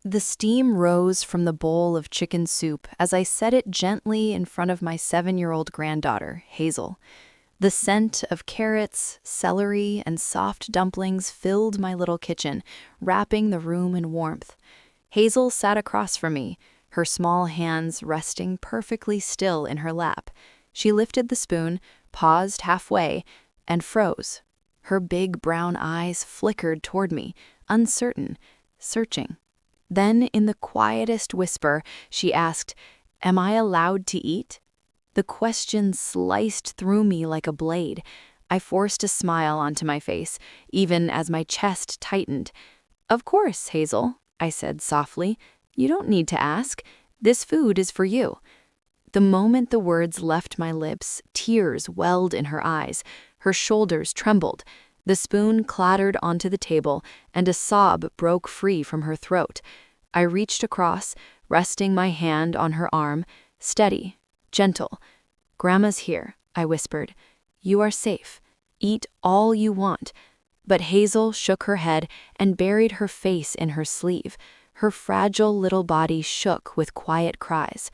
The steam rose from the bowl of chicken soup as I set it gently in front of my 7-year-old granddaughter, Hazel. The scent of carrots, celery, and soft dumplings filled my little kitchen, wrapping the room in warmth. Hazel sat across from me, her small hands resting perfectly still in her lap. She lifted the spoon, paused halfway, and froze. Her big brown eyes flickered toward me, uncertain, searching. Then, in the quietest whisper, she asked, "Am I allowed to eat?" The question sliced through me like a blade. I forced a smile onto my face, even as my chest tightened. "Of course, Hazel," I said softly. "You don't need to ask. This food is for you." The moment the words left my lips, tears welled in her eyes. Her shoulders trembled. The spoon clattered onto the table, and a sob broke free from her throat. I reached across, resting my hand on her arm, steady, gentle. "Grandma's here," I whispered. "You are safe. Eat all you want." But Hazel shook her head and buried her face in her sleeve. Her fragile little body shook with quiet cries.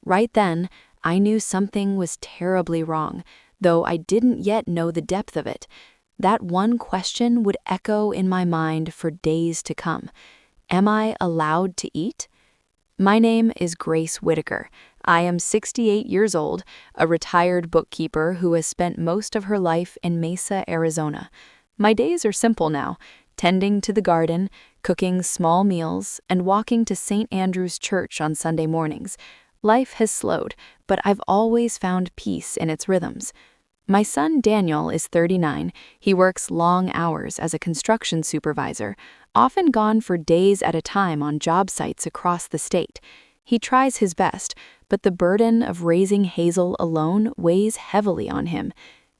Right then, I knew something was terribly wrong, though I didn't yet know the depth of it. That one question would echo in my mind for days to come. Am I allowed to eat? My name is Grace Whitaker. I am 68 years old, a retired bookkeeper who has spent most of her life in Mesa, Arizona. My days are simple now, tending to the garden, cooking small meals, and walking to St. Andrew's Church on Sunday mornings. Life has slowed, but I've always found peace in its rhythms. My son Daniel is 39. He works long hours as a construction supervisor, often gone for days at a time on job sites across the state. He tries his best, but the burden of raising Hazel alone weighs heavily on him.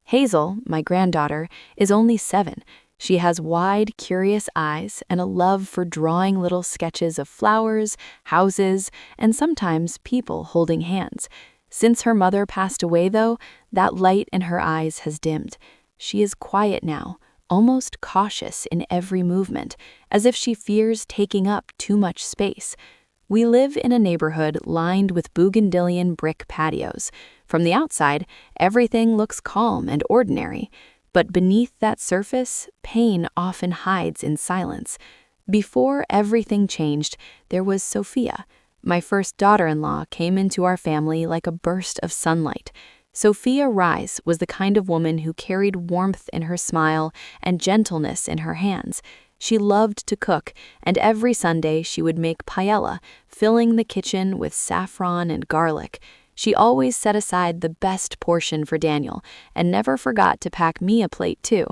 Hazel, my granddaughter, is only 7. She has wide, curious eyes and a love for drawing little sketches of flowers, houses, and sometimes people holding hands. Since her mother passed away, though, that light in her eyes has dimmed. She is quiet now, almost cautious in every movement, as if she fears taking up too much space. We live in a neighborhood lined with Bougainvillean brick patios. From the outside, everything looks calm and ordinary. But beneath that surface, pain often hides in silence. Before everything changed, there was Sophia. My first daughter-in-law came into our family like a burst of sunlight. Sophia Rice was the kind of woman who carried warmth in her smile and gentleness in her hands. She loved to cook, and every Sunday she would make paella, filling the kitchen with saffron and garlic. She always set aside the best portion for Daniel, and never forgot to pack me a plate too.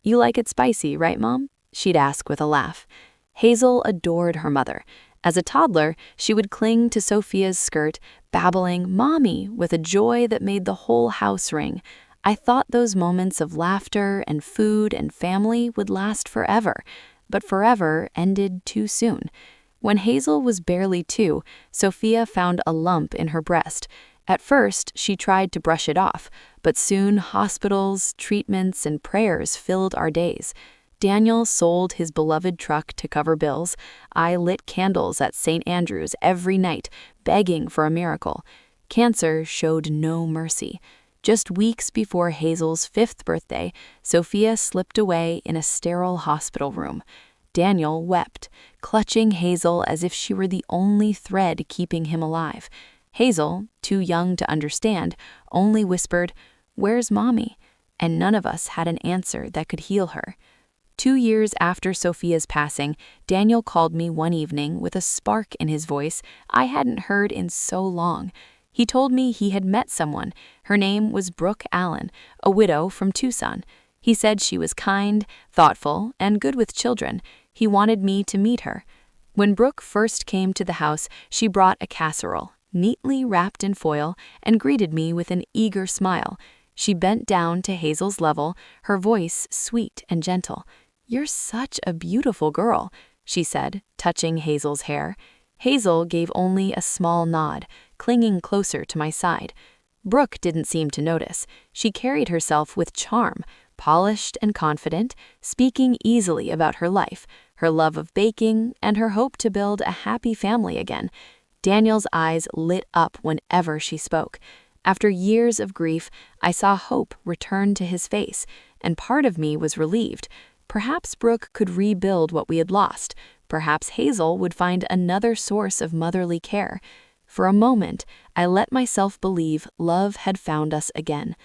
"You like it spicy, right, Mom?" she'd ask with a laugh. Hazel adored her mother. As a toddler, she would cling to Sophia's skirt, babbling "Mommy" with a joy that made the whole house ring. I thought those moments of laughter and food and family would last forever, but forever ended too soon. When Hazel was barely 2, Sophia found a lump in her breast. At first, she tried to brush it off, but soon hospitals, treatments, and prayers filled our days. Daniel sold his beloved truck to cover bills. I lit candles at St. Andrew's every night, begging for a miracle. Cancer showed no mercy. Just weeks before Hazel's 5th birthday, Sophia slipped away in a sterile hospital room. Daniel wept, clutching Hazel as if she were the only thread keeping him alive. Hazel, too young to understand, only whispered, "Where's Mommy?" And none of us had an answer that could heal her. 2 years after Sophia's passing, Daniel called me one evening with a spark in his voice I hadn't heard in so long. He told me he had met someone. Her name was Brooke Allen, a widow from Tucson. He said she was kind, thoughtful, and good with children. He wanted me to meet her. When Brooke first came to the house, she brought a casserole, neatly wrapped in foil, and greeted me with an eager smile. She bent down to Hazel's level, her voice sweet and gentle. "You're such a beautiful girl," she said, touching Hazel's hair. Hazel gave only a small nod, clinging closer to my side. Brooke didn't seem to notice. She carried herself with charm, polished and confident, speaking easily about her life. her love of baking, and her hope to build a happy family again. Daniel's eyes lit up whenever she spoke. After years of grief, I saw hope return to his face, and part of me was relieved. Perhaps Brooke could rebuild what we had lost. Perhaps Hazel would find another source of motherly care. For a moment, I let myself believe love had found us again.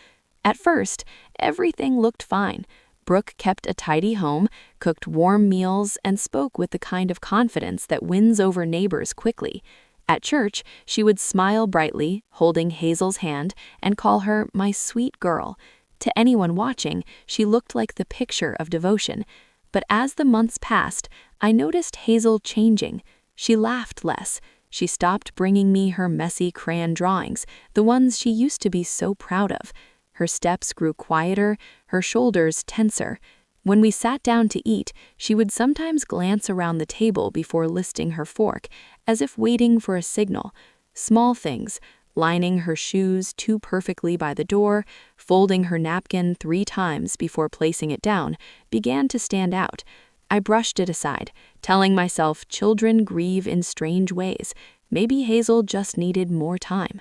At first, everything looked fine. Brooke kept a tidy home, cooked warm meals, and spoke with the kind of confidence that wins over neighbors quickly. At church, she would smile brightly, holding Hazel's hand, and call her my sweet girl. To anyone watching, she looked like the picture of devotion. But as the months passed, I noticed Hazel changing. She laughed less. She stopped bringing me her messy crayon drawings, the ones she used to be so proud of. Her steps grew quieter, her shoulders tenser. When we sat down to eat, she would sometimes glance around the table before lifting her fork, as if waiting for a signal. Small things, lining her shoes too perfectly by the door, folding her napkin 3 times before placing it down, began to stand out. I brushed it aside, telling myself children grieve in strange ways. Maybe Hazel just needed more time.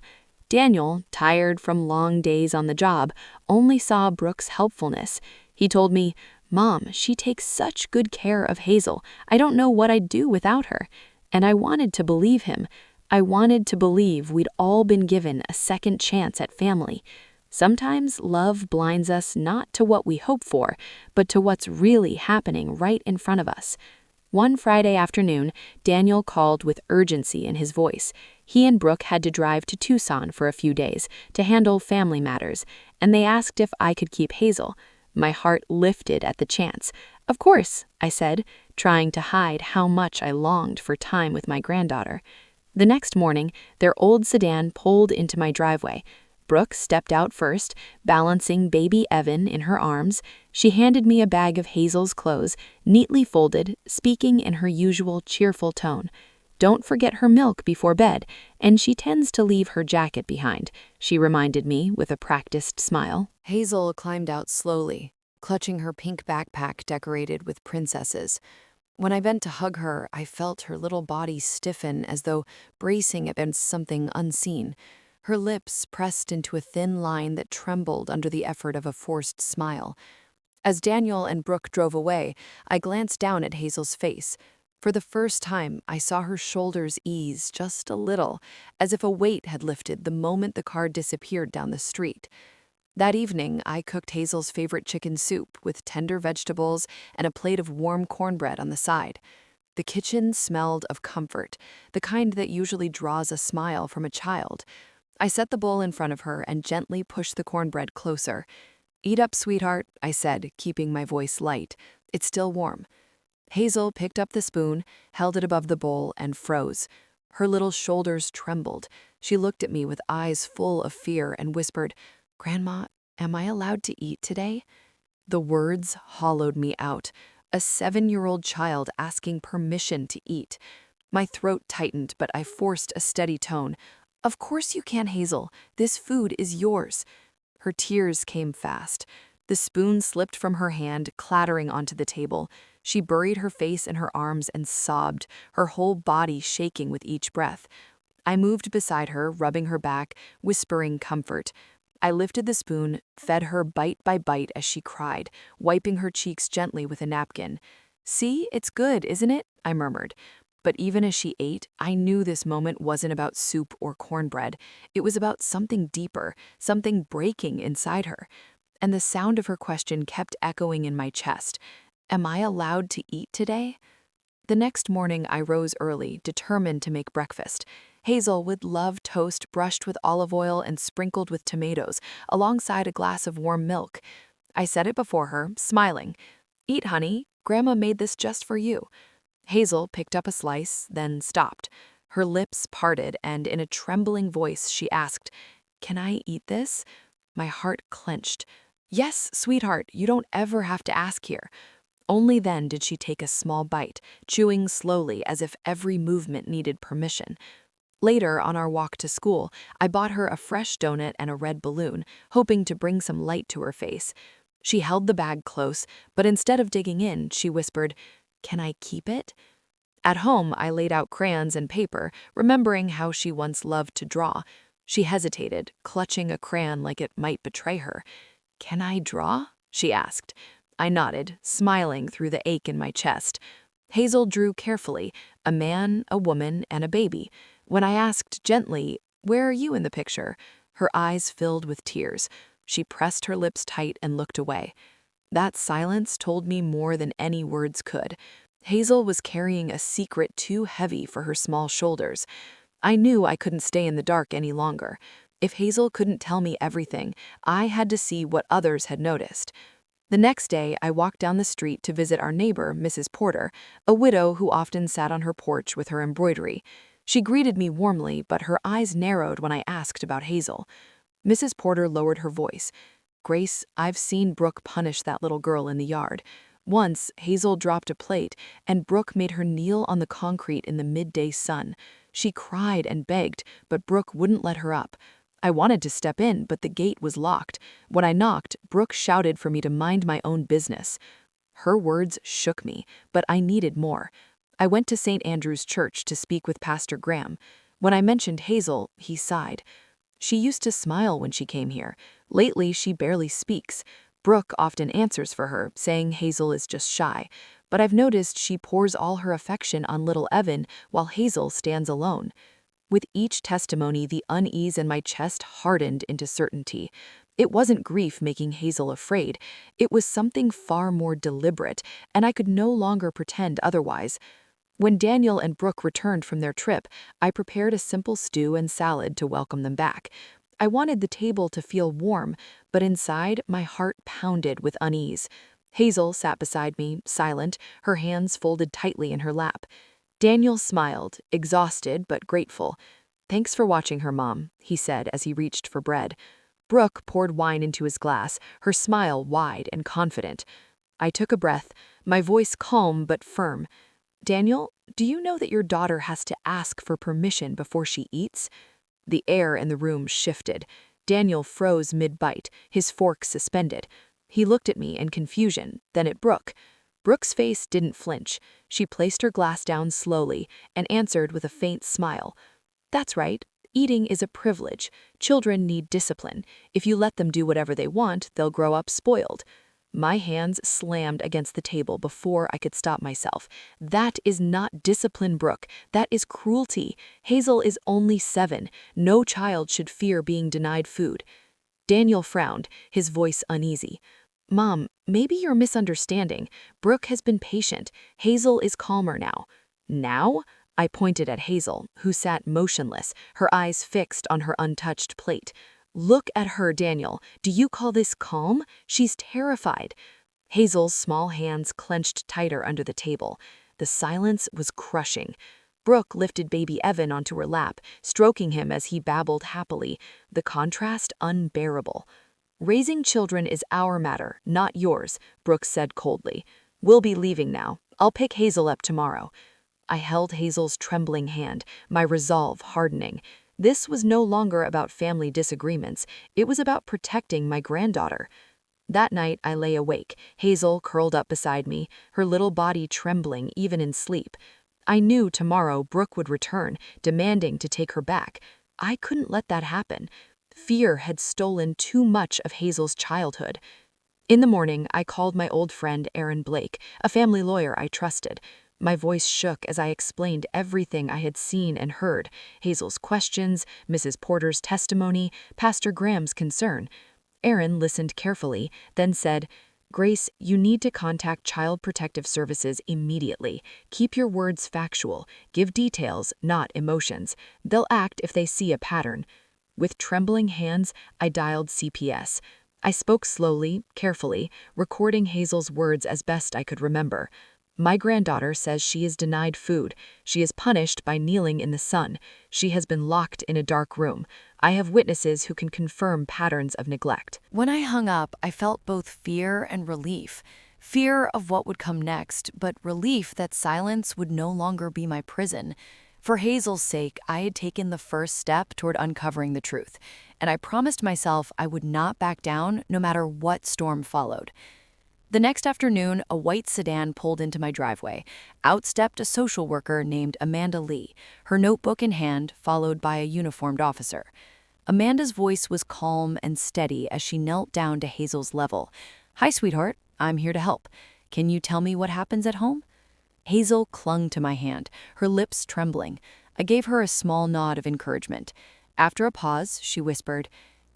Daniel, tired from long days on the job, only saw Brooke's helpfulness. He told me, "Mom, she takes such good care of Hazel. I don't know what I'd do without her." And I wanted to believe him. I wanted to believe we'd all been given a second chance at family. Sometimes love blinds us not to what we hope for, but to what's really happening right in front of us. One Friday afternoon, Daniel called with urgency in his voice. He and Brooke had to drive to Tucson for a few days to handle family matters, and they asked if I could keep Hazel. My heart lifted at the chance. "Of course," I said, trying to hide how much I longed for time with my granddaughter. The next morning, their old sedan pulled into my driveway. Brooke stepped out first, balancing baby Evan in her arms. She handed me a bag of Hazel's clothes, neatly folded, speaking in her usual cheerful tone. "Don't forget her milk before bed, and she tends to leave her jacket behind," she reminded me with a practiced smile. Hazel climbed out slowly, clutching her pink backpack decorated with princesses. When I bent to hug her, I felt her little body stiffen as though bracing against something unseen. Her lips pressed into a thin line that trembled under the effort of a forced smile. As Daniel and Brooke drove away, I glanced down at Hazel's face. For the first time, I saw her shoulders ease just a little, as if a weight had lifted the moment the car disappeared down the street. That evening, I cooked Hazel's favorite chicken soup with tender vegetables and a plate of warm cornbread on the side. The kitchen smelled of comfort, the kind that usually draws a smile from a child. I set the bowl in front of her and gently pushed the cornbread closer. "Eat up, sweetheart," I said, keeping my voice light. "It's still warm." Hazel picked up the spoon, held it above the bowl, and froze. Her little shoulders trembled. She looked at me with eyes full of fear and whispered, "Grandma, am I allowed to eat today?" The words hollowed me out. A 7-year-old child asking permission to eat. My throat tightened, but I forced a steady tone. "Of course you can, Hazel. This food is yours." Her tears came fast. The spoon slipped from her hand, clattering onto the table. She buried her face in her arms and sobbed, her whole body shaking with each breath. I moved beside her, rubbing her back, whispering comfort. I lifted the spoon, fed her bite by bite as she cried, wiping her cheeks gently with a napkin. "See, it's good, isn't it?" I murmured. But even as she ate, I knew this moment wasn't about soup or cornbread. It was about something deeper, something breaking inside her. And the sound of her question kept echoing in my chest. "Am I allowed to eat today?" The next morning, I rose early, determined to make breakfast. Hazel would love toast brushed with olive oil and sprinkled with tomatoes, alongside a glass of warm milk. I set it before her, smiling. "Eat, honey. Grandma made this just for you." Hazel picked up a slice, then stopped. Her lips parted, and in a trembling voice, she asked, "Can I eat this?" My heart clenched. "Yes, sweetheart, you don't ever have to ask here." Only then did she take a small bite, chewing slowly as if every movement needed permission. Later, on our walk to school, I bought her a fresh donut and a red balloon, hoping to bring some light to her face. She held the bag close, but instead of digging in, she whispered, Can I keep it? At home, I laid out crayons and paper, remembering how she once loved to draw. She hesitated, clutching a crayon like it might betray her. Can I draw? She asked. I nodded, smiling through the ache in my chest. Hazel drew carefully, a man, a woman, and a baby. When I asked gently, "Where are you in the picture?" her eyes filled with tears. She pressed her lips tight and looked away. That silence told me more than any words could. Hazel was carrying a secret too heavy for her small shoulders. I knew I couldn't stay in the dark any longer. If Hazel couldn't tell me everything, I had to see what others had noticed. The next day, I walked down the street to visit our neighbor, Mrs. Porter, a widow who often sat on her porch with her embroidery. She greeted me warmly, but her eyes narrowed when I asked about Hazel. Mrs. Porter lowered her voice. "Grace, I've seen Brooke punish that little girl in the yard. Once, Hazel dropped a plate, and Brooke made her kneel on the concrete in the midday sun. She cried and begged, but Brooke wouldn't let her up. I wanted to step in, but the gate was locked. When I knocked, Brooke shouted for me to mind my own business." Her words shook me, but I needed more. I went to St. Andrew's Church to speak with Pastor Graham. When I mentioned Hazel, he sighed. "She used to smile when she came here. Lately, she barely speaks. Brooke often answers for her, saying Hazel is just shy. But I've noticed she pours all her affection on little Evan while Hazel stands alone." With each testimony, the unease in my chest hardened into certainty. It wasn't grief making Hazel afraid. It was something far more deliberate, and I could no longer pretend otherwise. When Daniel and Brooke returned from their trip, I prepared a simple stew and salad to welcome them back. I wanted the table to feel warm, but inside, my heart pounded with unease. Hazel sat beside me, silent, her hands folded tightly in her lap. Daniel smiled, exhausted but grateful. "Thanks for watching her, Mom," he said as he reached for bread. Brooke poured wine into his glass, her smile wide and confident. I took a breath, my voice calm but firm. "Daniel, do you know that your daughter has to ask for permission before she eats?" The air in the room shifted. Daniel froze mid-bite, his fork suspended. He looked at me in confusion, then at Brooke. Brooke's face didn't flinch. She placed her glass down slowly and answered with a faint smile. "That's right. Eating is a privilege. Children need discipline. If you let them do whatever they want, they'll grow up spoiled." My hands slammed against the table before I could stop myself. "That is not discipline, Brooke. That is cruelty. Hazel is only 7. No child should fear being denied food." Daniel frowned, his voice uneasy. "Mom, maybe you're misunderstanding. Brooke has been patient. Hazel is calmer now." "Now?" I pointed at Hazel, who sat motionless, her eyes fixed on her untouched plate. "Look at her, Daniel. Do you call this calm? She's terrified." Hazel's small hands clenched tighter under the table. The silence was crushing. Brooke lifted baby Evan onto her lap, stroking him as he babbled happily, the contrast unbearable. "Raising children is our matter, not yours," Brooke said coldly. "We'll be leaving now. I'll pick Hazel up tomorrow." I held Hazel's trembling hand, my resolve hardening. This was no longer about family disagreements. It was about protecting my granddaughter. That night, I lay awake, Hazel curled up beside me, her little body trembling even in sleep. I knew tomorrow Brooke would return, demanding to take her back. I couldn't let that happen. Fear had stolen too much of Hazel's childhood. In the morning, I called my old friend Aaron Blake, a family lawyer I trusted. My voice shook as I explained everything I had seen and heard, Hazel's questions, Mrs. Porter's testimony, Pastor Graham's concern. Aaron listened carefully, then said, "Grace, you need to contact Child Protective Services immediately. Keep your words factual. Give details, not emotions. They'll act if they see a pattern." With trembling hands, I dialed CPS. I spoke slowly, carefully, recording Hazel's words as best I could remember. "My granddaughter says she is denied food. She is punished by kneeling in the sun. She has been locked in a dark room. I have witnesses who can confirm patterns of neglect." When I hung up, I felt both fear and relief. Fear of what would come next, but relief that silence would no longer be my prison. For Hazel's sake, I had taken the first step toward uncovering the truth, and I promised myself I would not back down no matter what storm followed. The next afternoon, a white sedan pulled into my driveway. Out stepped a social worker named Amanda Lee, her notebook in hand, followed by a uniformed officer. Amanda's voice was calm and steady as she knelt down to Hazel's level. "Hi, sweetheart. I'm here to help. Can you tell me what happens at home?" Hazel clung to my hand, her lips trembling. I gave her a small nod of encouragement. After a pause, she whispered,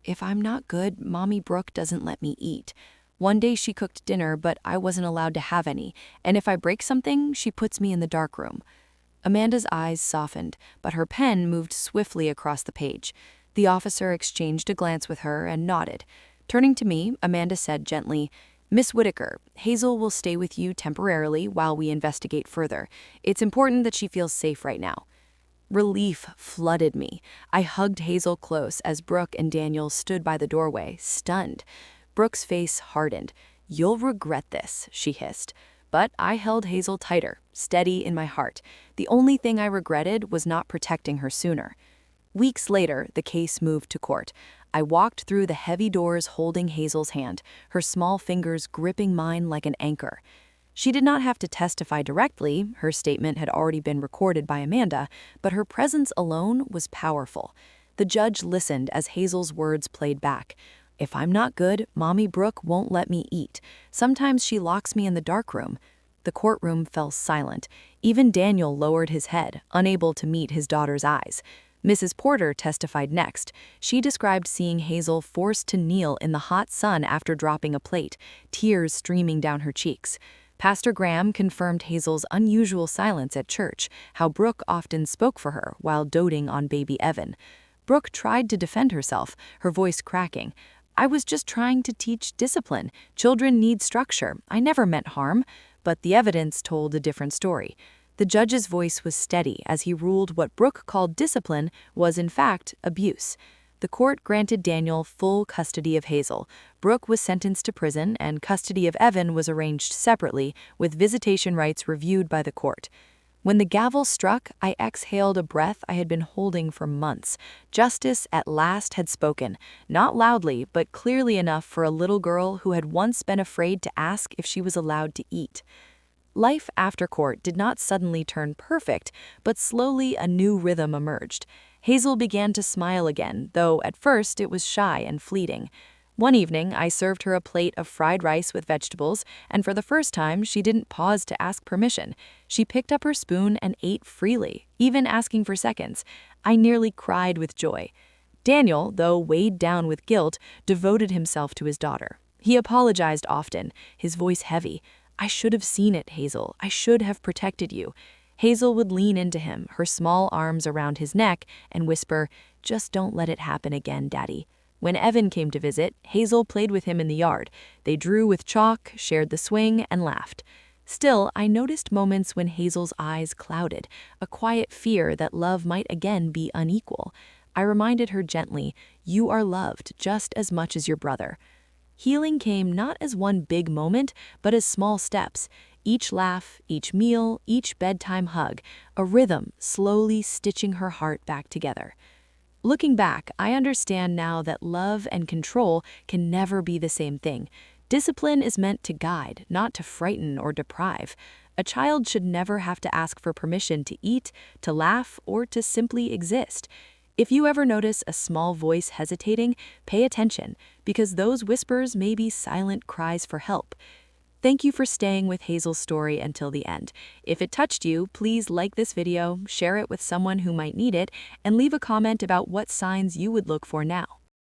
"If I'm not good, Mommy Brooke doesn't let me eat. One day she cooked dinner, but I wasn't allowed to have any, and if I break something, she puts me in the dark room." Amanda's eyes softened, but her pen moved swiftly across the page. The officer exchanged a glance with her and nodded. Turning to me, Amanda said gently, "Miss Whitaker, Hazel will stay with you temporarily while we investigate further. It's important that she feels safe right now." Relief flooded me. I hugged Hazel close as Brooke and Daniel stood by the doorway, stunned. Brooke's face hardened. "You'll regret this," she hissed. But I held Hazel tighter, steady in my heart. The only thing I regretted was not protecting her sooner. Weeks later, the case moved to court. I walked through the heavy doors holding Hazel's hand, her small fingers gripping mine like an anchor. She did not have to testify directly, her statement had already been recorded by Amanda, but her presence alone was powerful. The judge listened as Hazel's words played back. "If I'm not good, Mommy Brooke won't let me eat. Sometimes she locks me in the dark room." The courtroom fell silent. Even Daniel lowered his head, unable to meet his daughter's eyes. Mrs. Porter testified next. She described seeing Hazel forced to kneel in the hot sun after dropping a plate, tears streaming down her cheeks. Pastor Graham confirmed Hazel's unusual silence at church, how Brooke often spoke for her while doting on baby Evan. Brooke tried to defend herself, her voice cracking. "I was just trying to teach discipline. Children need structure. I never meant harm." But the evidence told a different story. The judge's voice was steady as he ruled what Brooke called discipline was in fact abuse. The court granted Daniel full custody of Hazel. Brooke was sentenced to prison, and custody of Evan was arranged separately, with visitation rights reviewed by the court. When the gavel struck, I exhaled a breath I had been holding for months. Justice at last had spoken, not loudly, but clearly enough for a little girl who had once been afraid to ask if she was allowed to eat. Life after court did not suddenly turn perfect, but slowly a new rhythm emerged. Hazel began to smile again, though at first it was shy and fleeting. One evening, I served her a plate of fried rice with vegetables, and for the first time, she didn't pause to ask permission. She picked up her spoon and ate freely, even asking for seconds. I nearly cried with joy. Daniel, though weighed down with guilt, devoted himself to his daughter. He apologized often, his voice heavy. "I should have seen it, Hazel. I should have protected you." Hazel would lean into him, her small arms around his neck, and whisper, "Just don't let it happen again, Daddy." When Evan came to visit, Hazel played with him in the yard. They drew with chalk, shared the swing, and laughed. Still, I noticed moments when Hazel's eyes clouded, a quiet fear that love might again be unequal. I reminded her gently, "You are loved just as much as your brother." Healing came not as one big moment, but as small steps. Each laugh, each meal, each bedtime hug, a rhythm slowly stitching her heart back together. Looking back, I understand now that love and control can never be the same thing. Discipline is meant to guide, not to frighten or deprive. A child should never have to ask for permission to eat, to laugh, or to simply exist. If you ever notice a small voice hesitating, pay attention, because those whispers may be silent cries for help. Thank you for staying with Hazel's story until the end. If it touched you, please like this video, share it with someone who might need it, and leave a comment about what signs you would look for now.